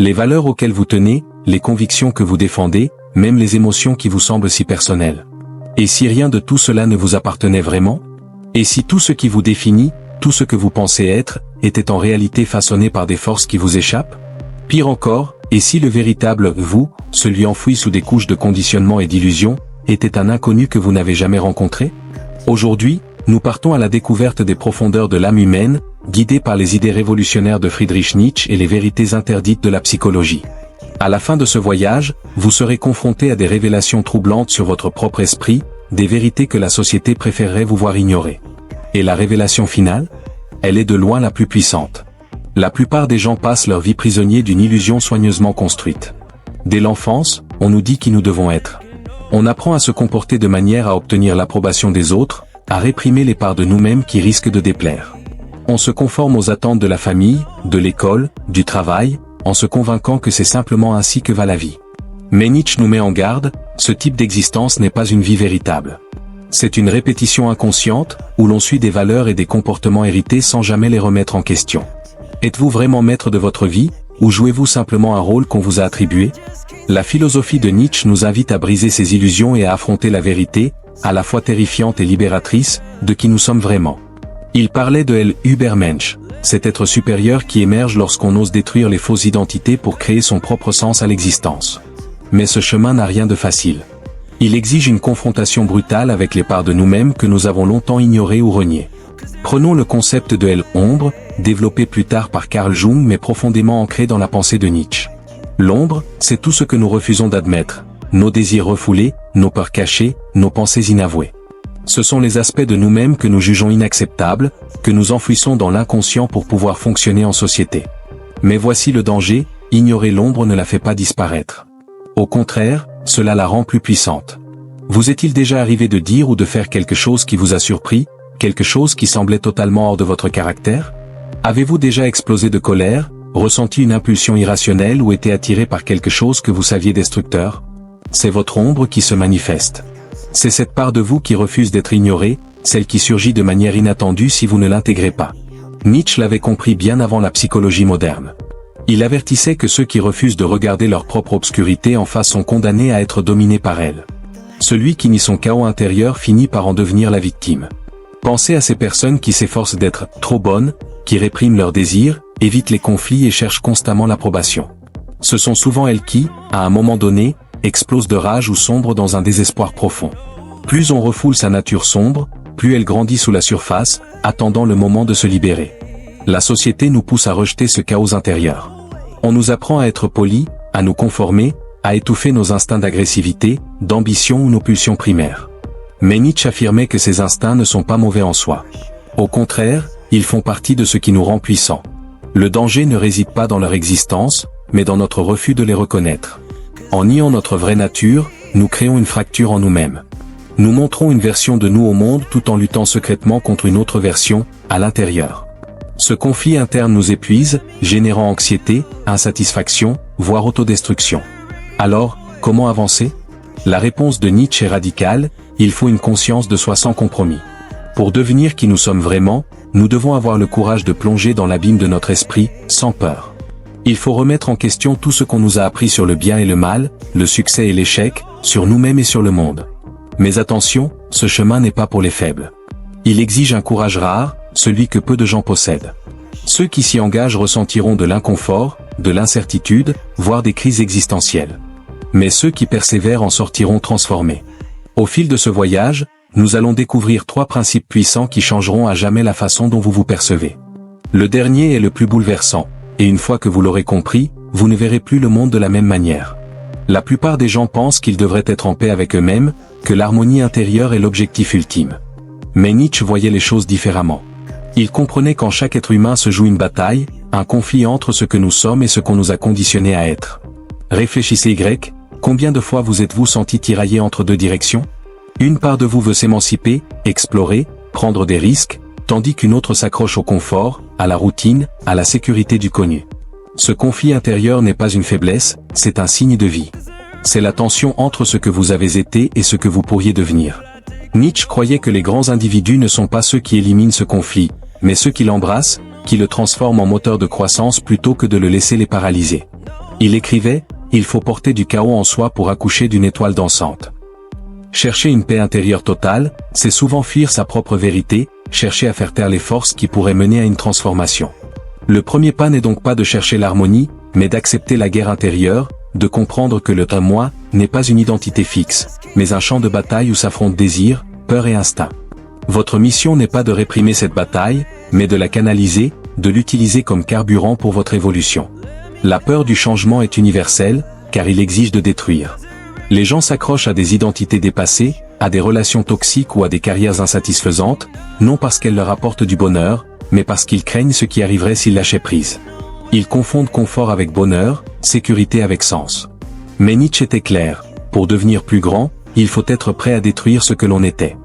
Les valeurs auxquelles vous tenez, les convictions que vous défendez, même les émotions qui vous semblent si personnelles. Et si rien de tout cela ne vous appartenait vraiment? Et si tout ce qui vous définit, tout ce que vous pensez être, était en réalité façonné par des forces qui vous échappent? Pire encore, et si le véritable « vous », celui enfoui sous des couches de conditionnement et d'illusions, était un inconnu que vous n'avez jamais rencontré? Aujourd'hui, nous partons à la découverte des profondeurs de l'âme humaine, guidés par les idées révolutionnaires de Friedrich Nietzsche et les vérités interdites de la psychologie. À la fin de ce voyage, vous serez confronté à des révélations troublantes sur votre propre esprit, des vérités que la société préférerait vous voir ignorer. Et la révélation finale? Elle est de loin la plus puissante. La plupart des gens passent leur vie prisonniers d'une illusion soigneusement construite. Dès l'enfance, on nous dit qui nous devons être. On apprend à se comporter de manière à obtenir l'approbation des autres, à réprimer les parts de nous-mêmes qui risquent de déplaire. On se conforme aux attentes de la famille, de l'école, du travail, en se convainquant que c'est simplement ainsi que va la vie. Mais Nietzsche nous met en garde, ce type d'existence n'est pas une vie véritable. C'est une répétition inconsciente, où l'on suit des valeurs et des comportements hérités sans jamais les remettre en question. Êtes-vous vraiment maître de votre vie, ou jouez-vous simplement un rôle qu'on vous a attribué? La philosophie de Nietzsche nous invite à briser ces illusions et à affronter la vérité, à la fois terrifiante et libératrice, de qui nous sommes vraiment. Il parlait de l'Übermensch, cet être supérieur qui émerge lorsqu'on ose détruire les fausses identités pour créer son propre sens à l'existence. Mais ce chemin n'a rien de facile. Il exige une confrontation brutale avec les parts de nous-mêmes que nous avons longtemps ignorées ou reniées. Prenons le concept de l'ombre, développé plus tard par Carl Jung mais profondément ancré dans la pensée de Nietzsche. L'ombre, c'est tout ce que nous refusons d'admettre, nos désirs refoulés, nos peurs cachées, nos pensées inavouées. Ce sont les aspects de nous-mêmes que nous jugeons inacceptables, que nous enfouissons dans l'inconscient pour pouvoir fonctionner en société. Mais voici le danger, ignorer l'ombre ne la fait pas disparaître. Au contraire, cela la rend plus puissante. Vous est-il déjà arrivé de dire ou de faire quelque chose qui vous a surpris, quelque chose qui semblait totalement hors de votre caractère? Avez-vous déjà explosé de colère, ressenti une impulsion irrationnelle ou été attiré par quelque chose que vous saviez destructeur? C'est votre ombre qui se manifeste. C'est cette part de vous qui refuse d'être ignorée, celle qui surgit de manière inattendue si vous ne l'intégrez pas. Nietzsche l'avait compris bien avant la psychologie moderne. Il avertissait que ceux qui refusent de regarder leur propre obscurité en face sont condamnés à être dominés par elle. Celui qui nie son chaos intérieur finit par en devenir la victime. Pensez à ces personnes qui s'efforcent d'être trop bonnes, qui répriment leurs désirs, évitent les conflits et cherchent constamment l'approbation. Ce sont souvent elles qui, à un moment donné, explosent de rage ou sombrent dans un désespoir profond. Plus on refoule sa nature sombre, plus elle grandit sous la surface, attendant le moment de se libérer. La société nous pousse à rejeter ce chaos intérieur. On nous apprend à être polis, à nous conformer, à étouffer nos instincts d'agressivité, d'ambition ou nos pulsions primaires. Mais Nietzsche affirmait que ces instincts ne sont pas mauvais en soi. Au contraire, ils font partie de ce qui nous rend puissants. Le danger ne réside pas dans leur existence, mais dans notre refus de les reconnaître. En niant notre vraie nature, nous créons une fracture en nous-mêmes. Nous montrons une version de nous au monde tout en luttant secrètement contre une autre version, à l'intérieur. Ce conflit interne nous épuise, générant anxiété, insatisfaction, voire autodestruction. Alors, comment avancer? La réponse de Nietzsche est radicale, il faut une conscience de soi sans compromis. Pour devenir qui nous sommes vraiment, nous devons avoir le courage de plonger dans l'abîme de notre esprit, sans peur. Il faut remettre en question tout ce qu'on nous a appris sur le bien et le mal, le succès et l'échec, sur nous-mêmes et sur le monde. Mais attention, ce chemin n'est pas pour les faibles. Il exige un courage rare, celui que peu de gens possèdent. Ceux qui s'y engagent ressentiront de l'inconfort, de l'incertitude, voire des crises existentielles. Mais ceux qui persévèrent en sortiront transformés. Au fil de ce voyage, nous allons découvrir 3 principes puissants qui changeront à jamais la façon dont vous vous percevez. Le dernier est le plus bouleversant, et une fois que vous l'aurez compris, vous ne verrez plus le monde de la même manière. La plupart des gens pensent qu'ils devraient être en paix avec eux-mêmes, que l'harmonie intérieure est l'objectif ultime. Mais Nietzsche voyait les choses différemment. Il comprenait qu'en chaque être humain se joue une bataille, un conflit entre ce que nous sommes et ce qu'on nous a conditionnés à être. Réfléchissez combien de fois vous êtes-vous senti tiraillé entre 2 directions? Une part de vous veut s'émanciper, explorer, prendre des risques, tandis qu'une autre s'accroche au confort, à la routine, à la sécurité du connu. Ce conflit intérieur n'est pas une faiblesse, c'est un signe de vie. C'est la tension entre ce que vous avez été et ce que vous pourriez devenir. Nietzsche croyait que les grands individus ne sont pas ceux qui éliminent ce conflit, mais ceux qui l'embrassent, qui le transforment en moteur de croissance plutôt que de le laisser les paralyser. Il écrivait, « Il faut porter du chaos en soi pour accoucher d'une étoile dansante ». Chercher une paix intérieure totale, c'est souvent fuir sa propre vérité, chercher à faire taire les forces qui pourraient mener à une transformation. Le premier pas n'est donc pas de chercher l'harmonie, mais d'accepter la guerre intérieure, de comprendre que le « moi » n'est pas une identité fixe, mais un champ de bataille où s'affrontent désir, peur et instinct. Votre mission n'est pas de réprimer cette bataille, mais de la canaliser, de l'utiliser comme carburant pour votre évolution. La peur du changement est universelle, car il exige de détruire. Les gens s'accrochent à des identités dépassées, à des relations toxiques ou à des carrières insatisfaisantes, non parce qu'elles leur apportent du bonheur, mais parce qu'ils craignent ce qui arriverait s'ils lâchaient prise. Ils confondent confort avec bonheur, sécurité avec sens. Mais Nietzsche était clair, pour devenir plus grand, il faut être prêt à détruire ce que l'on était.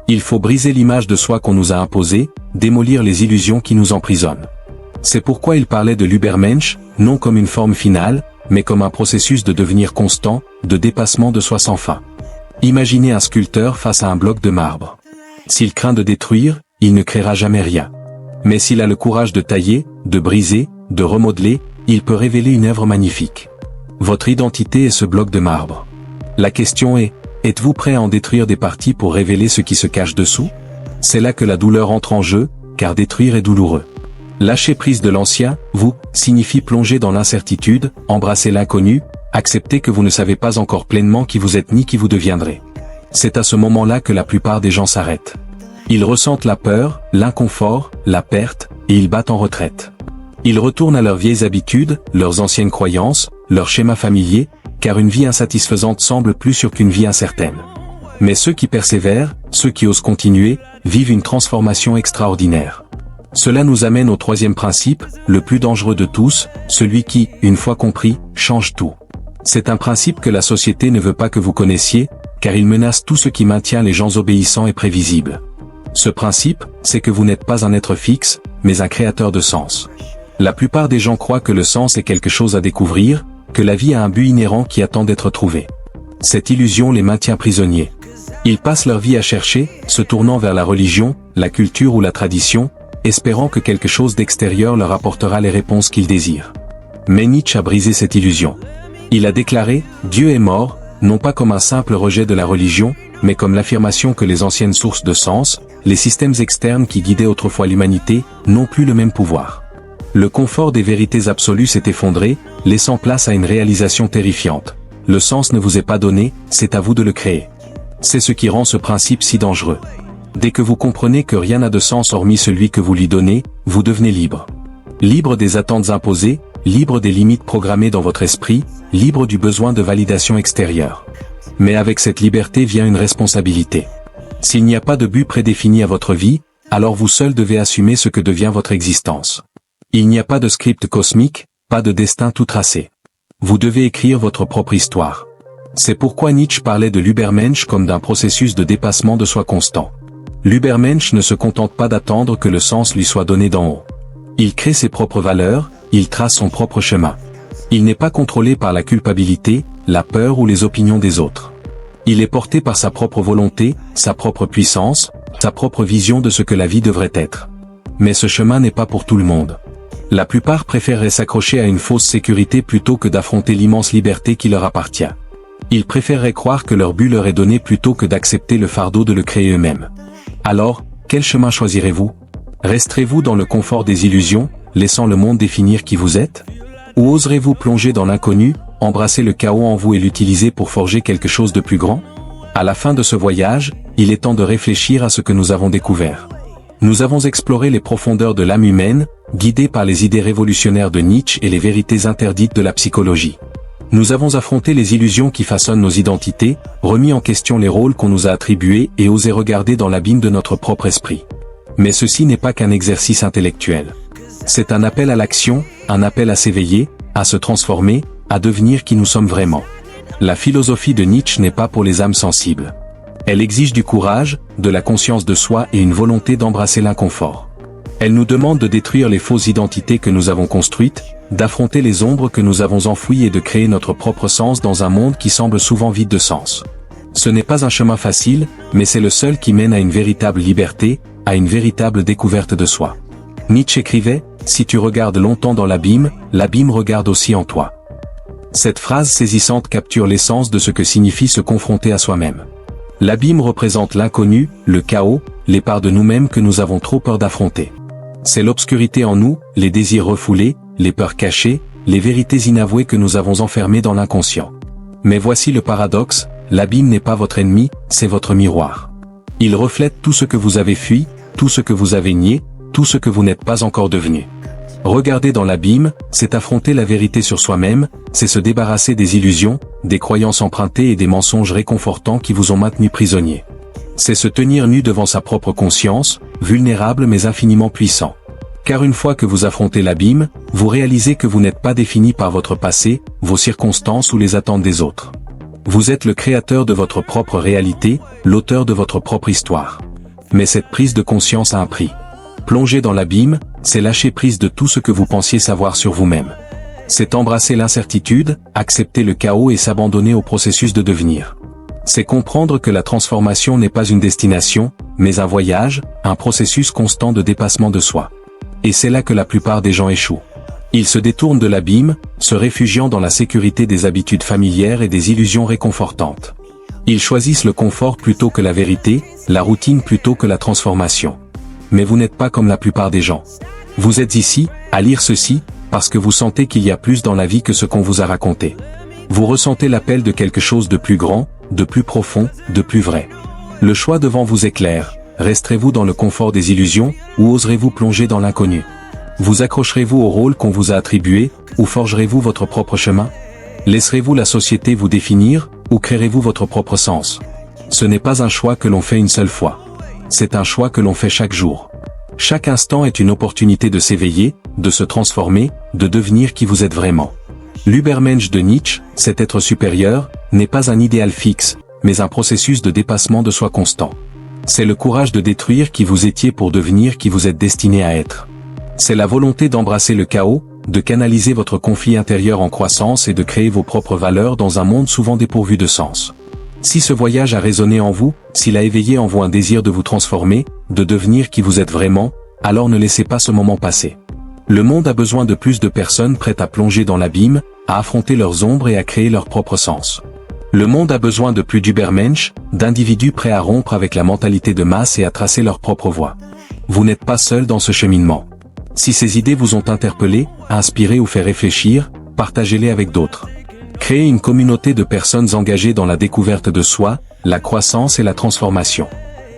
Il faut briser l'image de soi qu'on nous a imposée, démolir les illusions qui nous emprisonnent. C'est pourquoi il parlait de l'Übermensch, non comme une forme finale, mais comme un processus de devenir constant, de dépassement de soi sans fin. Imaginez un sculpteur face à un bloc de marbre. S'il craint de détruire, il ne créera jamais rien. Mais s'il a le courage de tailler, de briser, de remodeler, il peut révéler une œuvre magnifique. Votre identité est ce bloc de marbre. La question est, êtes-vous prêt à en détruire des parties pour révéler ce qui se cache dessous? C'est là que la douleur entre en jeu, car détruire est douloureux. Lâcher prise de l'ancien, vous, signifie plonger dans l'incertitude, embrasser l'inconnu, accepter que vous ne savez pas encore pleinement qui vous êtes ni qui vous deviendrez. C'est à ce moment-là que la plupart des gens s'arrêtent. Ils ressentent la peur, l'inconfort, la perte, et ils battent en retraite. Ils retournent à leurs vieilles habitudes, leurs anciennes croyances, leurs schémas familiers, car une vie insatisfaisante semble plus sûre qu'une vie incertaine. Mais ceux qui persévèrent, ceux qui osent continuer, vivent une transformation extraordinaire. Cela nous amène au troisième principe, le plus dangereux de tous, celui qui, une fois compris, change tout. C'est un principe que la société ne veut pas que vous connaissiez, car il menace tout ce qui maintient les gens obéissants et prévisibles. Ce principe, c'est que vous n'êtes pas un être fixe, mais un créateur de sens. La plupart des gens croient que le sens est quelque chose à découvrir, que la vie a un but inhérent qui attend d'être trouvé. Cette illusion les maintient prisonniers. Ils passent leur vie à chercher, se tournant vers la religion, la culture ou la tradition, espérant que quelque chose d'extérieur leur apportera les réponses qu'ils désirent. Mais Nietzsche a brisé cette illusion. Il a déclaré « Dieu est mort », non pas comme un simple rejet de la religion, mais comme l'affirmation que les anciennes sources de sens, les systèmes externes qui guidaient autrefois l'humanité, n'ont plus le même pouvoir. Le confort des vérités absolues s'est effondré, laissant place à une réalisation terrifiante. Le sens ne vous est pas donné, c'est à vous de le créer. C'est ce qui rend ce principe si dangereux. Dès que vous comprenez que rien n'a de sens hormis celui que vous lui donnez, vous devenez libre. Libre des attentes imposées, libre des limites programmées dans votre esprit, libre du besoin de validation extérieure. Mais avec cette liberté vient une responsabilité. S'il n'y a pas de but prédéfini à votre vie, alors vous seul devez assumer ce que devient votre existence. Il n'y a pas de script cosmique, pas de destin tout tracé. Vous devez écrire votre propre histoire. C'est pourquoi Nietzsche parlait de l'Übermensch comme d'un processus de dépassement de soi constant. L'Übermensch ne se contente pas d'attendre que le sens lui soit donné d'en haut. Il crée ses propres valeurs, il trace son propre chemin. Il n'est pas contrôlé par la culpabilité, la peur ou les opinions des autres. Il est porté par sa propre volonté, sa propre puissance, sa propre vision de ce que la vie devrait être. Mais ce chemin n'est pas pour tout le monde. La plupart préféreraient s'accrocher à une fausse sécurité plutôt que d'affronter l'immense liberté qui leur appartient. Ils préféreraient croire que leur but leur est donné plutôt que d'accepter le fardeau de le créer eux-mêmes. Alors, quel chemin choisirez-vous? Resterez-vous dans le confort des illusions, laissant le monde définir qui vous êtes? Ou oserez-vous plonger dans l'inconnu, embrasser le chaos en vous et l'utiliser pour forger quelque chose de plus grand? À la fin de ce voyage, il est temps de réfléchir à ce que nous avons découvert. Nous avons exploré les profondeurs de l'âme humaine, guidés par les idées révolutionnaires de Nietzsche et les vérités interdites de la psychologie. Nous avons affronté les illusions qui façonnent nos identités, remis en question les rôles qu'on nous a attribués et osé regarder dans l'abîme de notre propre esprit. Mais ceci n'est pas qu'un exercice intellectuel. C'est un appel à l'action, un appel à s'éveiller, à se transformer, à devenir qui nous sommes vraiment. La philosophie de Nietzsche n'est pas pour les âmes sensibles. Elle exige du courage, de la conscience de soi et une volonté d'embrasser l'inconfort. Elle nous demande de détruire les fausses identités que nous avons construites, d'affronter les ombres que nous avons enfouies et de créer notre propre sens dans un monde qui semble souvent vide de sens. Ce n'est pas un chemin facile, mais c'est le seul qui mène à une véritable liberté, à une véritable découverte de soi. Nietzsche écrivait « Si tu regardes longtemps dans l'abîme, l'abîme regarde aussi en toi ». Cette phrase saisissante capture l'essence de ce que signifie se confronter à soi-même. L'abîme représente l'inconnu, le chaos, les parts de nous-mêmes que nous avons trop peur d'affronter. C'est l'obscurité en nous, les désirs refoulés, les peurs cachées, les vérités inavouées que nous avons enfermées dans l'inconscient. Mais voici le paradoxe, l'abîme n'est pas votre ennemi, c'est votre miroir. Il reflète tout ce que vous avez fui, tout ce que vous avez nié, tout ce que vous n'êtes pas encore devenu. Regarder dans l'abîme, c'est affronter la vérité sur soi-même, c'est se débarrasser des illusions, des croyances empruntées et des mensonges réconfortants qui vous ont maintenu prisonnier. C'est se tenir nu devant sa propre conscience, vulnérable mais infiniment puissant. Car une fois que vous affrontez l'abîme, vous réalisez que vous n'êtes pas défini par votre passé, vos circonstances ou les attentes des autres. Vous êtes le créateur de votre propre réalité, l'auteur de votre propre histoire. Mais cette prise de conscience a un prix. Plonger dans l'abîme, c'est lâcher prise de tout ce que vous pensiez savoir sur vous-même. C'est embrasser l'incertitude, accepter le chaos et s'abandonner au processus de devenir. C'est comprendre que la transformation n'est pas une destination, mais un voyage, un processus constant de dépassement de soi. Et c'est là que la plupart des gens échouent. Ils se détournent de l'abîme, se réfugiant dans la sécurité des habitudes familières et des illusions réconfortantes. Ils choisissent le confort plutôt que la vérité, la routine plutôt que la transformation. Mais vous n'êtes pas comme la plupart des gens. Vous êtes ici, à lire ceci, parce que vous sentez qu'il y a plus dans la vie que ce qu'on vous a raconté. Vous ressentez l'appel de quelque chose de plus grand, de plus profond, de plus vrai. Le choix devant vous est clair. Resterez-vous dans le confort des illusions, ou oserez-vous plonger dans l'inconnu? Vous accrocherez-vous au rôle qu'on vous a attribué, ou forgerez-vous votre propre chemin? Laisserez-vous la société vous définir, ou créerez-vous votre propre sens? Ce n'est pas un choix que l'on fait une seule fois. C'est un choix que l'on fait chaque jour. Chaque instant est une opportunité de s'éveiller, de se transformer, de devenir qui vous êtes vraiment. L'Übermensch de Nietzsche, cet être supérieur, n'est pas un idéal fixe, mais un processus de dépassement de soi constant. C'est le courage de détruire qui vous étiez pour devenir qui vous êtes destiné à être. C'est la volonté d'embrasser le chaos, de canaliser votre conflit intérieur en croissance et de créer vos propres valeurs dans un monde souvent dépourvu de sens. Si ce voyage a résonné en vous, s'il a éveillé en vous un désir de vous transformer, de devenir qui vous êtes vraiment, alors ne laissez pas ce moment passer. Le monde a besoin de plus de personnes prêtes à plonger dans l'abîme, à affronter leurs ombres et à créer leur propre sens. Le monde a besoin de plus d'Übermensch, d'individus prêts à rompre avec la mentalité de masse et à tracer leur propre voie. Vous n'êtes pas seul dans ce cheminement. Si ces idées vous ont interpellé, inspiré ou fait réfléchir, partagez-les avec d'autres. Créez une communauté de personnes engagées dans la découverte de soi, la croissance et la transformation.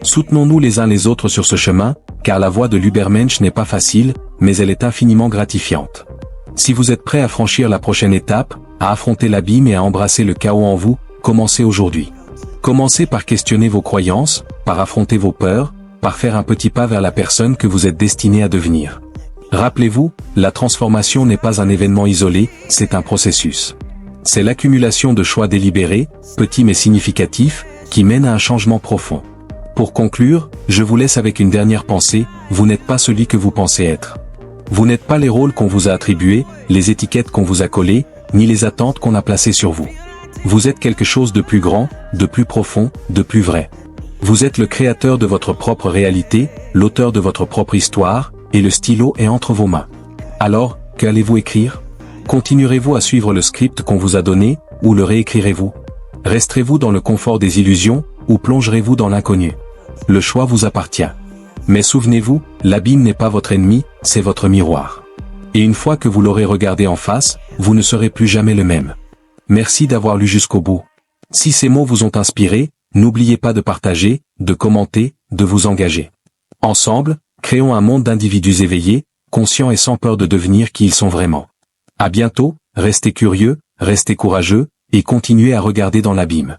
Soutenons-nous les uns les autres sur ce chemin, car la voie de l'Übermensch n'est pas facile, mais elle est infiniment gratifiante. Si vous êtes prêt à franchir la prochaine étape, à affronter l'abîme et à embrasser le chaos en vous, commencez aujourd'hui. Commencez par questionner vos croyances, par affronter vos peurs, par faire un petit pas vers la personne que vous êtes destiné à devenir. Rappelez-vous, la transformation n'est pas un événement isolé, c'est un processus. C'est l'accumulation de choix délibérés, petits mais significatifs, qui mènent à un changement profond. Pour conclure, je vous laisse avec une dernière pensée, vous n'êtes pas celui que vous pensez être. Vous n'êtes pas les rôles qu'on vous a attribués, les étiquettes qu'on vous a collées, ni les attentes qu'on a placées sur vous. Vous êtes quelque chose de plus grand, de plus profond, de plus vrai. Vous êtes le créateur de votre propre réalité, l'auteur de votre propre histoire, et le stylo est entre vos mains. Alors, qu'allez-vous écrire? Continuerez-vous à suivre le script qu'on vous a donné, ou le réécrirez-vous? Resterez-vous dans le confort des illusions, ou plongerez-vous dans l'inconnu? Le choix vous appartient. Mais souvenez-vous, l'abîme n'est pas votre ennemi, c'est votre miroir. Et une fois que vous l'aurez regardé en face, vous ne serez plus jamais le même. Merci d'avoir lu jusqu'au bout. Si ces mots vous ont inspiré, n'oubliez pas de partager, de commenter, de vous engager. Ensemble, créons un monde d'individus éveillés, conscients et sans peur de devenir qui ils sont vraiment. À bientôt, restez curieux, restez courageux, et continuez à regarder dans l'abîme.